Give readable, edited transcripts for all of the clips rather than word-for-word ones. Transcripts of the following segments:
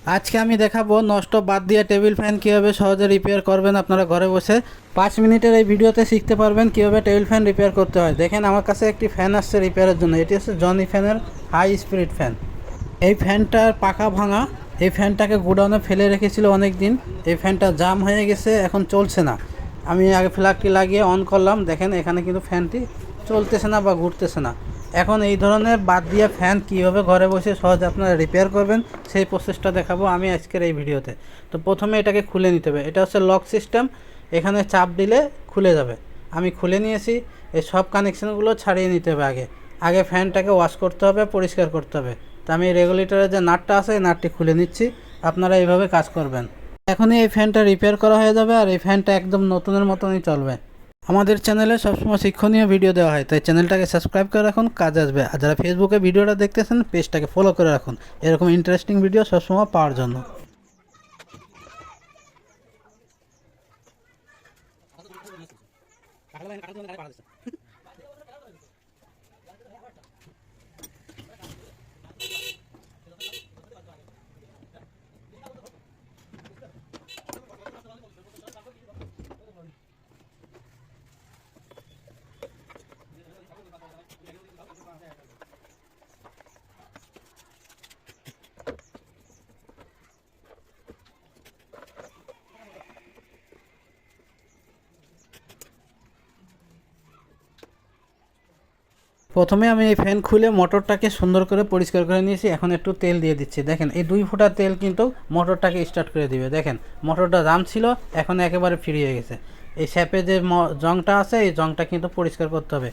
আজকে আমি দেখাবো নষ্ট বাদ দিয়ে টেবিল ফ্যান কীভাবে সহজে রিপেয়ার করবেন। আপনারা ঘরে বসে 5 মিনিটের এই ভিডিওতে শিখতে পারবেন কীভাবে টেবিল ফ্যান রিপেয়ার করতে হয়। দেখেন আমার কাছে একটি ফ্যান আসছে রিপেয়ারের জন্য। এটি হচ্ছে জনি ফ্যানের হাই স্পিড ফ্যান। এই ফ্যানটার পাখা ভাঙা। এই ফ্যানটাকে গোডাউনে ফেলে রেখেছিল অনেক দিন। এই ফ্যানটা জাম হয়ে গেছে, এখন চলছে না। আমি আগে প্লাগটি লাগিয়ে অন করলাম, দেখেন এখানে কিন্তু ফ্যানটি চলতেছে না বা ঘুরতেছে না। এখন এই ধরনের বাদ দিয়ে ফ্যান কীভাবে ঘরে বসে সহজে আপনারা রিপেয়ার করবেন সেই প্রসেসটা দেখাবো আমি আজকের এই ভিডিওতে। তো প্রথমে এটাকে খুলে নিতে হবে। এটা হচ্ছে লক সিস্টেম, এখানে চাপ দিলে খুলে যাবে। আমি খুলে নিয়েছি। এই সব কানেকশানগুলো ছাড়িয়ে নিতে হবে। আগে ফ্যানটাকে ওয়াশ করতে হবে, পরিষ্কার করতে হবে। তো আমি রেগুলেটরের যে নাটটা আছে এই নাটটি খুলে নিচ্ছি। আপনারা এইভাবে কাজ করবেন। এখনই এই ফ্যানটা রিপেয়ার করা হয়ে যাবে আর এই ফ্যানটা একদম নতুনের মতনই চলবে। আমাদের চ্যানেলে সবসময় শিক্ষণীয় ভিডিও দেওয়া হয়, তাই চ্যানেলটাকে সাবস্ক্রাইব করে রাখুন, কাজে আসবে। আর যারা ফেসবুকে ভিডিওটা দেখতেছেন পেজটাকে ফলো করে রাখুন এরকম ইন্টারেস্টিং ভিডিও সবসময় পাওয়ার জন্য। প্রথমে আমি এই ফ্যান খুলে মোটরটাকে সুন্দর করে পরিষ্কার করে নিয়েছি। এখন একটু তেল দিয়ে দিচ্ছি। দেখেন এই 2 ফোঁটা তেল কিন্তু মোটরটাকে স্টার্ট করে দিবে। দেখেন মোটরটা জাম ছিল, এখন একেবারে ফ্রি হয়ে গেছে। এই শ্যাপে যে জংটা আছে এই জংটা কিন্তু পরিষ্কার করতে হবে।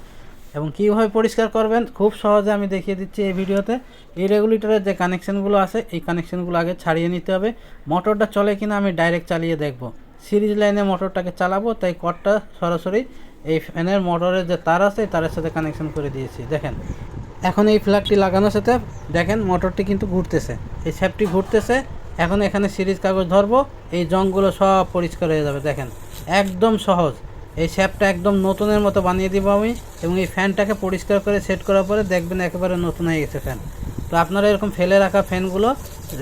এবং কীভাবে পরিষ্কার করবেন খুব সহজে আমি দেখিয়ে দিচ্ছি এই ভিডিওতে। এই রেগুলেটরের যে কানেকশানগুলো আছে এই কানেকশানগুলো আগে ছাড়িয়ে নিতে হবে। মোটরটা চলে কিনা আমি ডাইরেক্ট চালিয়ে দেখব। সিরিজ লাইনে মোটরটাকে চালাবো, তাই কর্ডটা সরাসরি এই ফ্যানের মোটরের যে তার আছে তারের সাথে কানেকশন করে দিয়েছি। দেখেন এখন এই ফ্ল্যাগটি লাগানোর সাথে দেখেন মোটরটি কিন্তু ঘুরতেছে, এই শ্যাপটি ঘুরতেছে। এখন এখানে সিরিজ কাগজ ধরবো, এই জংগুলো সব পরিষ্কার হয়ে যাবে। দেখেন একদম সহজ। এই শ্যাপটা একদম নতুনের মতো বানিয়ে দিব আমি। এবং এই ফ্যানটাকে পরিষ্কার করে সেট করার পরে দেখবেন একেবারে নতুন হয়ে গেছে ফ্যান। তো আপনারা এরকম ফেলে রাখা ফ্যানগুলো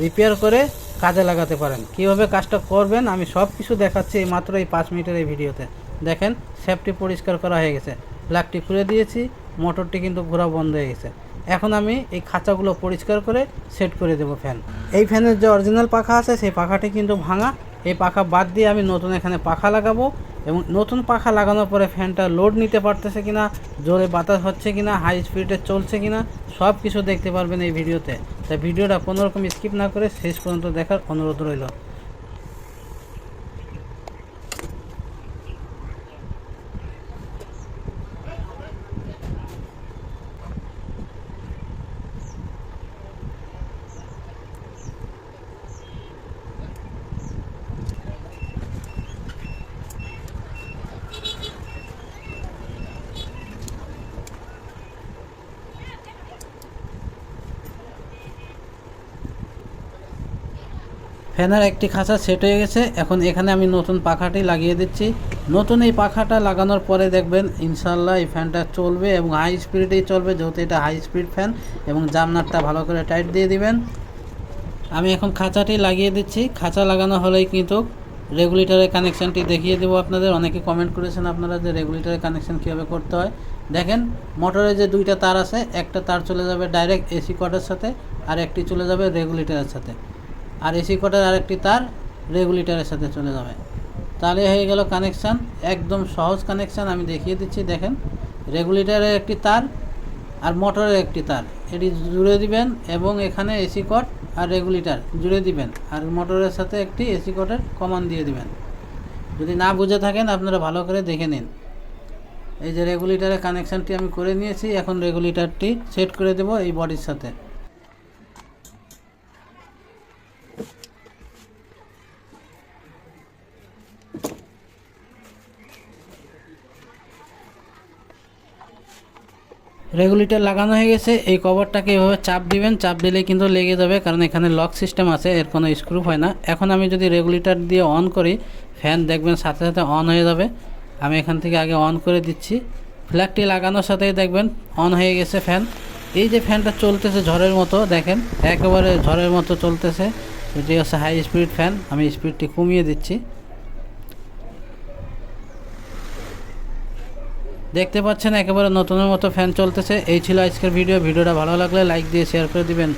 রিপেয়ার করে কাজে লাগাতে পারেন। কীভাবে কাজটা করবেন আমি সব কিছু দেখাচ্ছি এই মাত্র এই 5 মিনিটের এই ভিডিওতে। দেখেন শ্যাপটি পরিষ্কার করা হয়ে গেছে, প্লাগটি খুলে দিয়েছি, মোটরটি কিন্তু ঘোরা বন্ধ হয়ে গেছে। এখন আমি এই খাঁচাগুলো পরিষ্কার করে সেট করে দেবো ফ্যান। এই ফ্যানের যে অরিজিনাল পাখা আছে সেই পাখাটি কিন্তু ভাঙা। এই পাখা বাদ দিয়ে আমি নতুন এখানে পাখা লাগাবো। এবং নতুন পাখা লাগানোর পরে ফ্যানটা লোড নিতে পারতেছে কিনা, জোরে বাতাস হচ্ছে কিনা, হাই স্পিডে চলছে কিনা সব কিছু দেখতে পারবেন এই ভিডিওতে। তাই ভিডিওটা কোনোরকম স্কিপ না করে শেষ পর্যন্ত দেখার অনুরোধ রইল। ফ্যানের একটি খাঁচা সেট হয়ে গেছে। এখন এখানে আমি নতুন পাখাটি লাগিয়ে দিচ্ছি। নতুন এই পাখাটা লাগানোর পরে দেখবেন ইনশাল্লাহ এই ফ্যানটা চলবে এবং হাই স্পিডেই চলবে, যেহেতু এটা হাই স্পিড ফ্যান। এবং জামনাটটা ভালো করে টাইট দিয়ে দিবেন। আমি এখন খাঁচাটি লাগিয়ে দিচ্ছি। খাঁচা লাগানো হলেই কিন্তু রেগুলেটরের কানেকশানটি দেখিয়ে দেবো আপনাদের। অনেকে কমেন্ট করেছেন আপনারা যে রেগুলেটরের কানেকশান কীভাবে করতে হয়। দেখেন মোটরে যে 2টা তার আছে, একটা তার চলে যাবে ডাইরেক্ট এসি কর্ডের সাথে, আর একটি চলে যাবে রেগুলেটরের সাথে। আর এসি কর্ডের আরেকটি তার রেগুলেটরের সাথে চলে যাবে। তাহলে হয়ে গেল কানেকশান। একদম সহজ কানেকশান আমি দেখিয়ে দিচ্ছি। দেখেন রেগুলেটরের একটি তার আর মোটরের একটি তার এটি জুড়ে দিবেন এবং এখানে এসি কর্ড আর রেগুলেটর জুড়ে দিবেন। আর মোটরের সাথে একটি এসি কর্ডের কমান দিয়ে দিবেন। যদি না বুঝে থাকেন আপনারা ভালো করে দেখে নিন। এই যে রেগুলেটরের কানেকশানটি আমি করে নিয়েছি। এখন রেগুলেটরটি সেট করে দেব এই বডির সাথে। রেগুলেটর লাগানো হয়ে গেছে। এই কভারটাকে এভাবে চাপ দিবেন, চাপ দিলেই কিন্তু লেগে যাবে, কারণ এখানে লক সিস্টেম আছে, এর কোনো স্ক্রু হয় না। এখন আমি যদি রেগুলেটর দিয়ে অন করি ফ্যান দেখবেন সাথে সাথে অন হয়ে যাবে। আমি এখান থেকে আগে অন করে দিচ্ছি। ফ্ল্যাগটি লাগানোর সাথেই দেখবেন অন হয়ে গেছে ফ্যান। এই যে ফ্যানটা চলতেছে ঝড়ের মতো, দেখেন একেবারে ঝড়ের মতো চলতেছে। এটি হচ্ছে হাই স্পিড ফ্যান, আমি স্পিডটি কমিয়ে দিচ্ছি। দেখতে পাচ্ছেন একেবারে নতুনের মতো ফ্যান চলতেছে। এই ছিল আজকের ভিডিওটা ভালো লাগলে লাইক দিয়ে শেয়ার করে দিবেন।